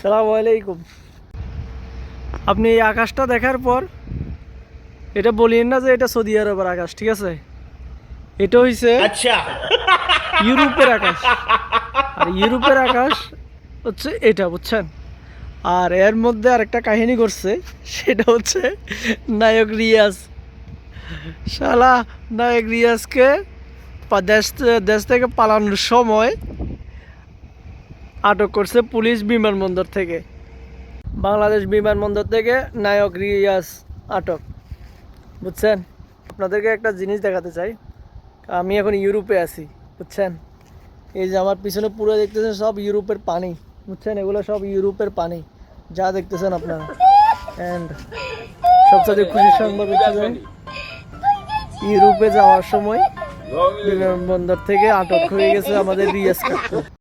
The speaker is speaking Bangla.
সালামু আলাইকুম। আপনি এই আকাশটা দেখার পর এটা বলিয়েন না যে এটা সৌদি আরবের আকাশ, ঠিক আছে? এটা হইছে আচ্ছা ইউরোপের আকাশ। আর ইউরোপের আকাশ হচ্ছে এটা, বুঝছেন? আর এর মধ্যে আরেকটা কাহিনী করছে, সেটা হচ্ছে নায়ক রিয়াজ। শালা নায়ক রিয়াজকে দেশ থেকে পালানোর সময় আটক করছে পুলিশ বিমানবন্দর থেকে। বাংলাদেশ বিমানবন্দর থেকে নায়ক রিয়াজ আটক, বুঝছেন? আপনাদেরকে একটা জিনিস দেখাতে চাই। আমি এখন ইউরোপে আছি, বুঝছেন? এই যে আমার পিছনে পুরো দেখতেছেন সব ইউরোপের পানি, বুঝছেন? এগুলো সব ইউরোপের পানি যা দেখতেছেন আপনারা। অ্যান্ড সবচেয়ে খুশির সংবাদ হচ্ছে যে ইউরোপে যাওয়ার সময় বিমানবন্দর থেকে আটক হয়ে গেছে আমাদের রিয়াজ কাকু।